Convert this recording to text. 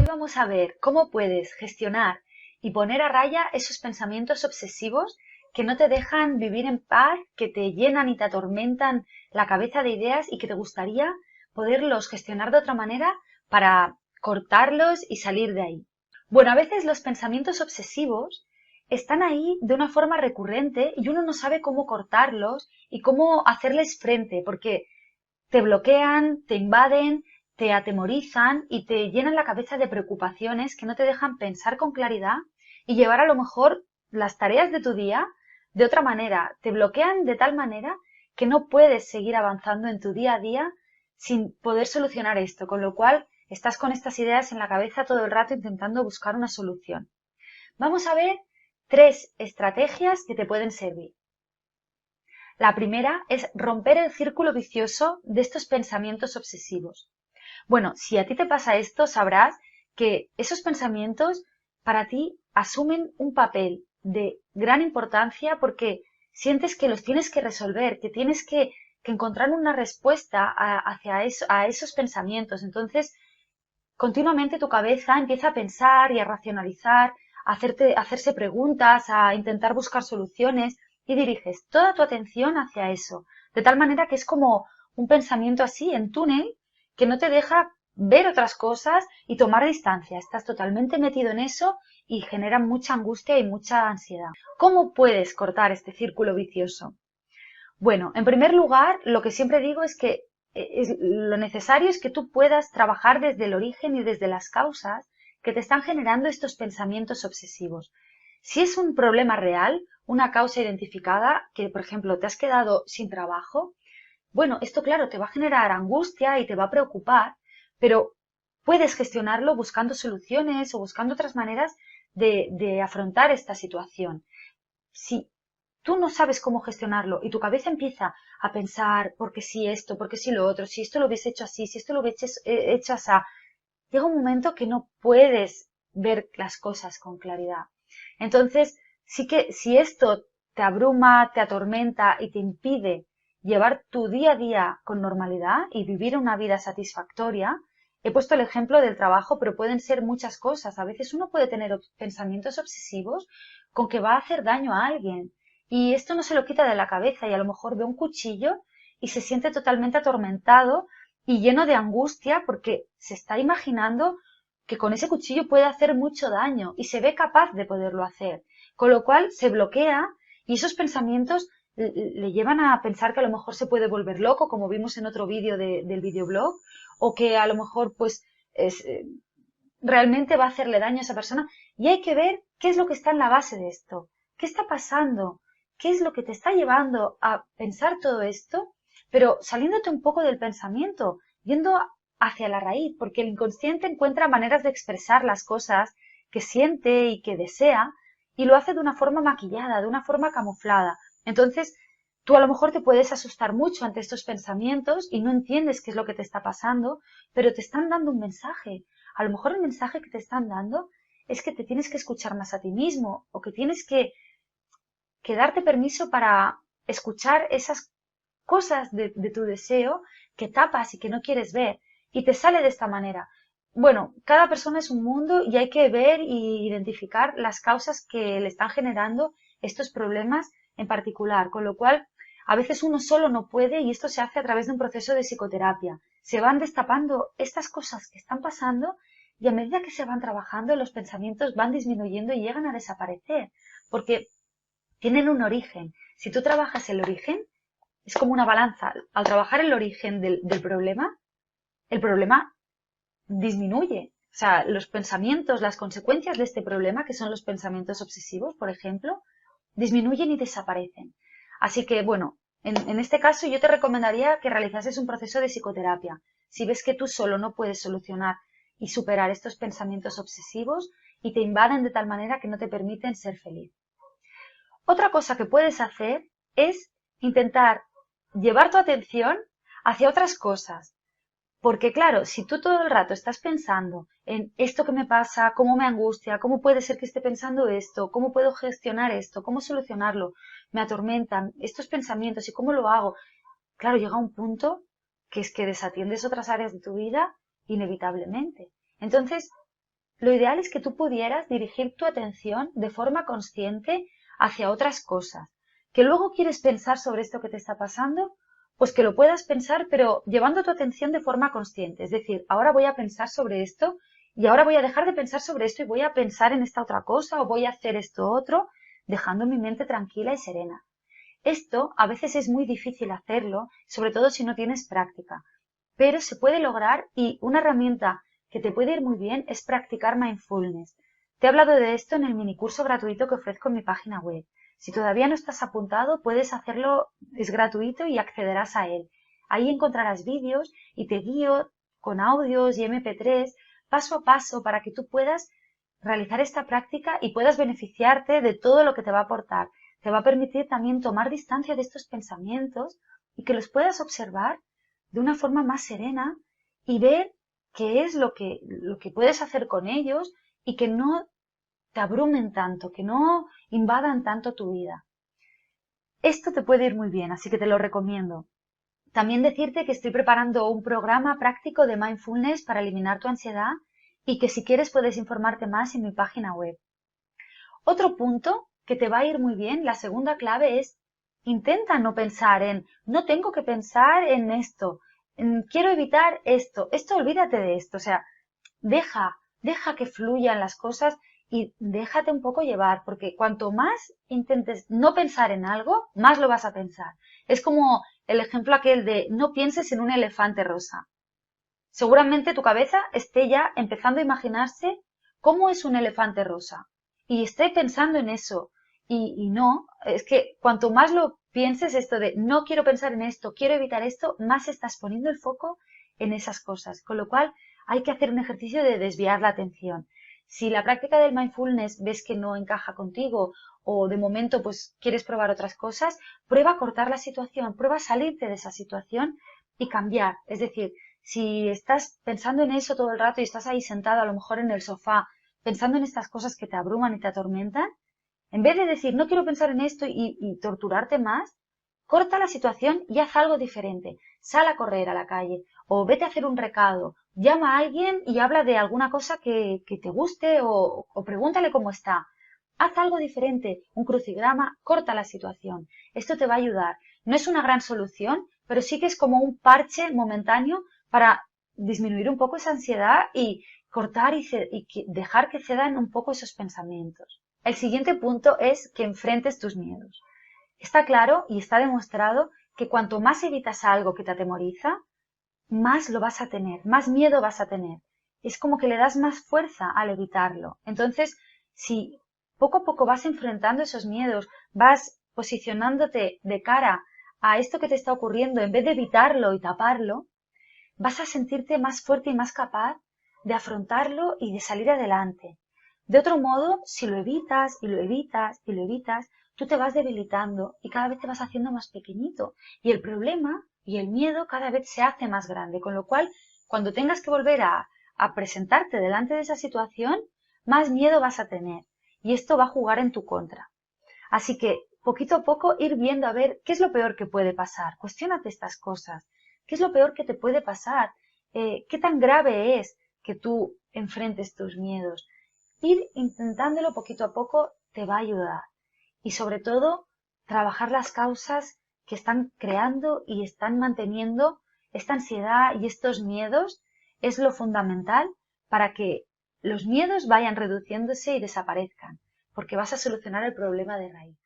Vamos a ver cómo puedes gestionar y poner a raya esos pensamientos obsesivos que no te dejan vivir en paz, que te llenan y te atormentan la cabeza de ideas y que te gustaría poderlos gestionar de otra manera para cortarlos y salir de ahí. Bueno, a veces los pensamientos obsesivos están ahí de una forma recurrente y uno no sabe cómo cortarlos y cómo hacerles frente, porque te bloquean, te invaden, te atemorizan y te llenan la cabeza de preocupaciones que no te dejan pensar con claridad y llevar a lo mejor las tareas de tu día de otra manera. Te bloquean de tal manera que no puedes seguir avanzando en tu día a día sin poder solucionar esto, con lo cual estás con estas ideas en la cabeza todo el rato intentando buscar una solución. Vamos a ver 3 estrategias que te pueden servir. La primera es romper el círculo vicioso de estos pensamientos obsesivos. Bueno, si a ti te pasa esto, sabrás que esos pensamientos para ti asumen un papel de gran importancia porque sientes que los tienes que resolver, que tienes que encontrar una respuesta a esos pensamientos. Entonces, continuamente tu cabeza empieza a pensar y a racionalizar, a hacerse preguntas, a intentar buscar soluciones y diriges toda tu atención hacia eso, de tal manera que es como un pensamiento así en túnel que no te deja ver otras cosas y tomar distancia. Estás totalmente metido en eso y genera mucha angustia y mucha ansiedad. ¿Cómo puedes cortar este círculo vicioso? Bueno, en primer lugar, lo que siempre digo es que lo necesario es que tú puedas trabajar desde el origen y desde las causas que te están generando estos pensamientos obsesivos. Si es un problema real, una causa identificada, que por ejemplo te has quedado sin trabajo, bueno, esto claro te va a generar angustia y te va a preocupar, pero puedes gestionarlo buscando soluciones o buscando otras maneras de afrontar esta situación. Si tú no sabes cómo gestionarlo y tu cabeza empieza a pensar, porque si esto, porque si lo otro, si esto lo hubiese hecho así, si esto lo hubiese hecho así, llega un momento que no puedes ver las cosas con claridad. Entonces, sí que si esto te abruma, te atormenta y te impide llevar tu día a día con normalidad y vivir una vida satisfactoria, he puesto el ejemplo del trabajo, pero pueden ser muchas cosas. A veces uno puede tener pensamientos obsesivos con que va a hacer daño a alguien y esto no se lo quita de la cabeza y a lo mejor ve un cuchillo y se siente totalmente atormentado y lleno de angustia porque se está imaginando que con ese cuchillo puede hacer mucho daño y se ve capaz de poderlo hacer, con lo cual se bloquea y esos pensamientos le llevan a pensar que a lo mejor se puede volver loco, como vimos en otro vídeo del videoblog, o que a lo mejor pues realmente va a hacerle daño a esa persona y hay que ver qué es lo que está en la base de esto, qué está pasando, qué es lo que te está llevando a pensar todo esto, pero saliéndote un poco del pensamiento, yendo hacia la raíz, porque el inconsciente encuentra maneras de expresar las cosas que siente y que desea y lo hace de una forma maquillada, de una forma camuflada. Entonces, tú a lo mejor te puedes asustar mucho ante estos pensamientos y no entiendes qué es lo que te está pasando, pero te están dando un mensaje. A lo mejor el mensaje que te están dando es que te tienes que escuchar más a ti mismo o que tienes que darte permiso para escuchar esas cosas de tu deseo que tapas y que no quieres ver y te sale de esta manera. Bueno, cada persona es un mundo y hay que ver e identificar las causas que le están generando estos problemas en particular, con lo cual a veces uno solo no puede y esto se hace a través de un proceso de psicoterapia. Se van destapando estas cosas que están pasando y a medida que se van trabajando los pensamientos van disminuyendo y llegan a desaparecer, porque tienen un origen. Si tú trabajas el origen, es como una balanza. Al trabajar el origen del problema, el problema disminuye. O sea, los pensamientos, las consecuencias de este problema, que son los pensamientos obsesivos, por ejemplo, disminuyen y desaparecen. Así que, bueno, en este caso yo te recomendaría que realizases un proceso de psicoterapia. Si ves que tú solo no puedes solucionar y superar estos pensamientos obsesivos y te invaden de tal manera que no te permiten ser feliz. Otra cosa que puedes hacer es intentar llevar tu atención hacia otras cosas. Porque claro, si tú todo el rato estás pensando en esto que me pasa, cómo me angustia, cómo puede ser que esté pensando esto, cómo puedo gestionar esto, cómo solucionarlo, me atormentan estos pensamientos y cómo lo hago, claro, llega un punto que es que desatiendes otras áreas de tu vida inevitablemente. Entonces, lo ideal es que tú pudieras dirigir tu atención de forma consciente hacia otras cosas. ¿Que luego quieres pensar sobre esto que te está pasando? Pues que lo puedas pensar, pero llevando tu atención de forma consciente. Es decir, ahora voy a pensar sobre esto y ahora voy a dejar de pensar sobre esto y voy a pensar en esta otra cosa o voy a hacer esto otro, dejando mi mente tranquila y serena. Esto a veces es muy difícil hacerlo, sobre todo si no tienes práctica, pero se puede lograr y una herramienta que te puede ir muy bien es practicar mindfulness. Te he hablado de esto en el minicurso gratuito que ofrezco en mi página web. Si todavía no estás apuntado, puedes hacerlo, es gratuito y accederás a él. Ahí encontrarás vídeos y te guío con audios y MP3 paso a paso para que tú puedas realizar esta práctica y puedas beneficiarte de todo lo que te va a aportar. Te va a permitir también tomar distancia de estos pensamientos y que los puedas observar de una forma más serena y ver qué es lo que puedes hacer con ellos y que no te abrumen tanto, que no invadan tanto tu vida. Esto te puede ir muy bien, así que te lo recomiendo. También decirte que estoy preparando un programa práctico de mindfulness para eliminar tu ansiedad y que si quieres puedes informarte más en mi página web. Otro punto que te va a ir muy bien, la segunda clave es intenta no pensar en no tengo que pensar en esto, quiero evitar esto olvídate de esto, o sea, deja que fluyan las cosas y déjate un poco llevar, porque cuanto más intentes no pensar en algo, más lo vas a pensar. Es como el ejemplo aquel de no pienses en un elefante rosa. Seguramente tu cabeza esté ya empezando a imaginarse cómo es un elefante rosa y esté pensando en eso. Y no, es que cuanto más lo pienses esto de no quiero pensar en esto, quiero evitar esto, más estás poniendo el foco en esas cosas. Con lo cual hay que hacer un ejercicio de desviar la atención. Si la práctica del mindfulness ves que no encaja contigo o de momento pues quieres probar otras cosas, prueba a cortar la situación, prueba a salirte de esa situación y cambiar. Es decir, si estás pensando en eso todo el rato y estás ahí sentado a lo mejor en el sofá pensando en estas cosas que te abruman y te atormentan, en vez de decir no quiero pensar en esto y torturarte más, corta la situación y haz algo diferente. Sal a correr a la calle o vete a hacer un recado, llama a alguien y habla de alguna cosa que te guste o pregúntale cómo está. Haz algo diferente, un crucigrama, corta la situación. Esto te va a ayudar. No es una gran solución, pero sí que es como un parche momentáneo para disminuir un poco esa ansiedad y cortar y dejar que cedan un poco esos pensamientos. El siguiente punto es que enfrentes tus miedos. Está claro y está demostrado que cuanto más evitas algo que te atemoriza, más lo vas a tener, más miedo vas a tener. Es como que le das más fuerza al evitarlo. Entonces, si poco a poco vas enfrentando esos miedos, vas posicionándote de cara a esto que te está ocurriendo en vez de evitarlo y taparlo, vas a sentirte más fuerte y más capaz de afrontarlo y de salir adelante. De otro modo, si lo evitas y lo evitas y lo evitas, tú te vas debilitando y cada vez te vas haciendo más pequeñito. Y el problema y el miedo cada vez se hace más grande, con lo cual, cuando tengas que volver a presentarte delante de esa situación, más miedo vas a tener. Y esto va a jugar en tu contra. Así que, poquito a poco, ir viendo a ver qué es lo peor que puede pasar. Cuestiónate estas cosas. ¿Qué es lo peor que te puede pasar? ¿Qué tan grave es que tú enfrentes tus miedos? Ir intentándolo poquito a poco te va a ayudar. Y sobre todo, trabajar las causas que están creando y están manteniendo esta ansiedad y estos miedos es lo fundamental para que los miedos vayan reduciéndose y desaparezcan, porque vas a solucionar el problema de raíz.